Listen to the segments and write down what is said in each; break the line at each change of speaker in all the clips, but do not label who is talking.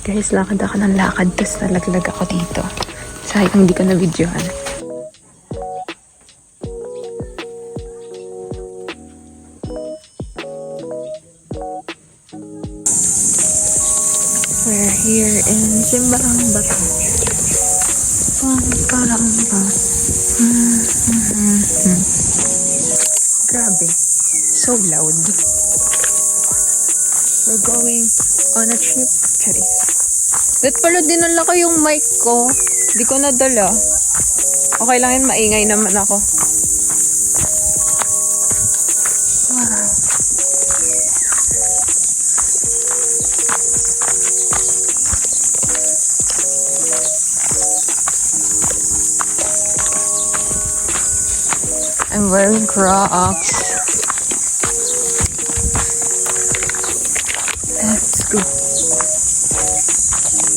Guys, lakad ako ng lakad, tapos nalaglag ako dito. Sayang hindi ko na videohan. We're here in Simbarang Bato. Grabe. So loud. We're going on a trip. Charis. Ba't pala dinala ko yung mic ko? Di ko nadala. Okay lang yun, maingay naman ako. Wow. I'm wearing Crocs. Let's go.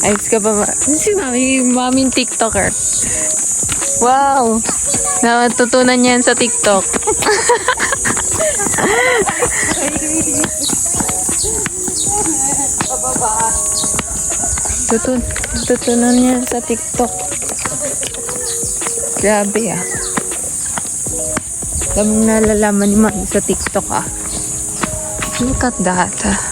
Ayos ka ba ba? Si Mami TikToker. Wow! Natutunan niya yan sa TikTok. Tutunan niya sa TikTok. Grabe ah. Daming nalalaman ni Mami sa TikTok ah. Look at that ah.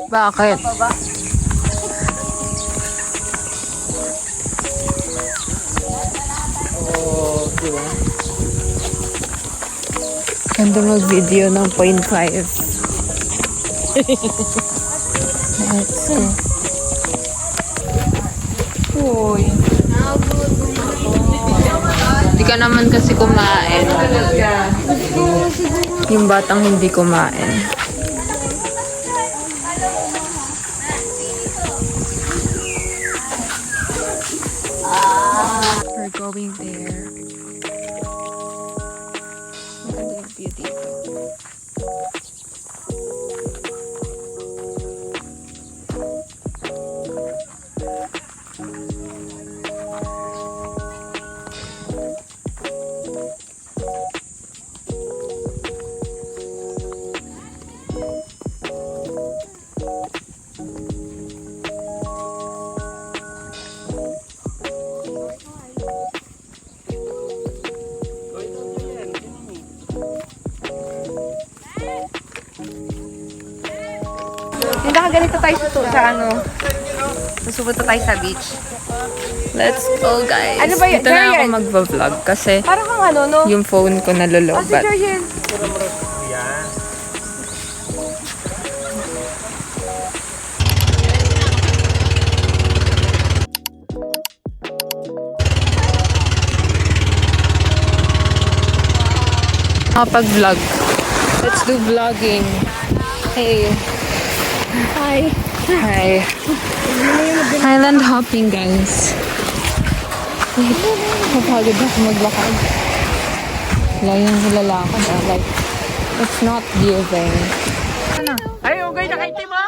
Bakit? Ganda mag-video ng 0.5. Let's go. Uy. Hindi ka naman kasi kumain. Yung batang hindi kumain. We're going there. Maganda yung view dito.
Ganito tayo sa ano. Susupunta tayo sa beach.
Let's go, guys.
Ano ba yun?
Dito na ako magva-vlog kasi
Parang kang ano, no?
yung phone ko nalolobat.
Si Jorgen.
Makapag-vlog. Let's do vlogging. Hey. Hi. Hi. Island hopping, guys. Wait. Mapagod ako maglakad. Wala yung lalakad. Like, it's not giving.
Ay, okay, nakaitim mo?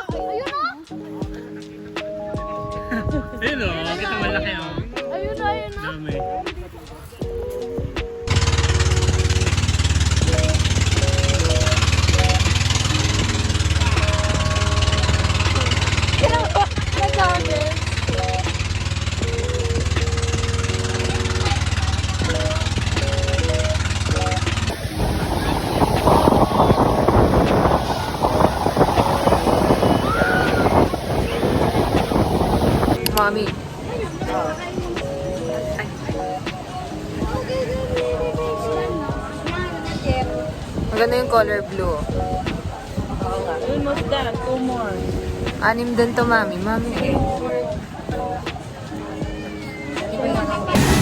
Ayun o, kita malaki o. Ayun o. Dami.
Mommy. Maganda yung color blue.
Almost done, 2 more.
6 din to, Mami. Mami.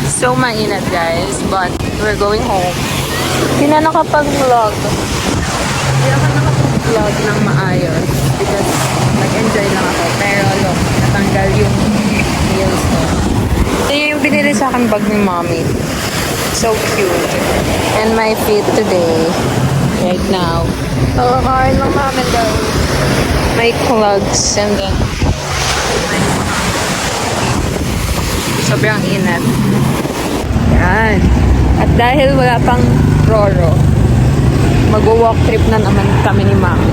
So mainit, guys. But we're going home. Hindi na nakapag-vlog. Hindi ako nakapag-vlog ng maayos. Because nag-enjoy lang ako. Pero look, natanggal yung heels ko. Ito yung binili sa akin bag ni Mommy. So cute. And my feet today. Right now. Nakakain lang namin, guys. My clogs and then sobrang init. Yan. At dahil wala pang Roro, mag-walk trip na naman kami ni Mami.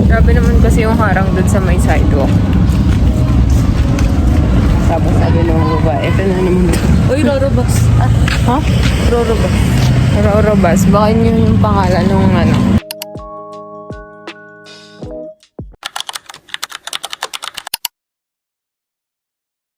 Grabe naman kasi yung harang dun sa may sidewalk. Tapos sabi ng mga babae, ito na naman to.
Uy, Roro Bus.
Ha?
Roro Bus.
Roro Bus. Baka yun yung pangalan nung ano.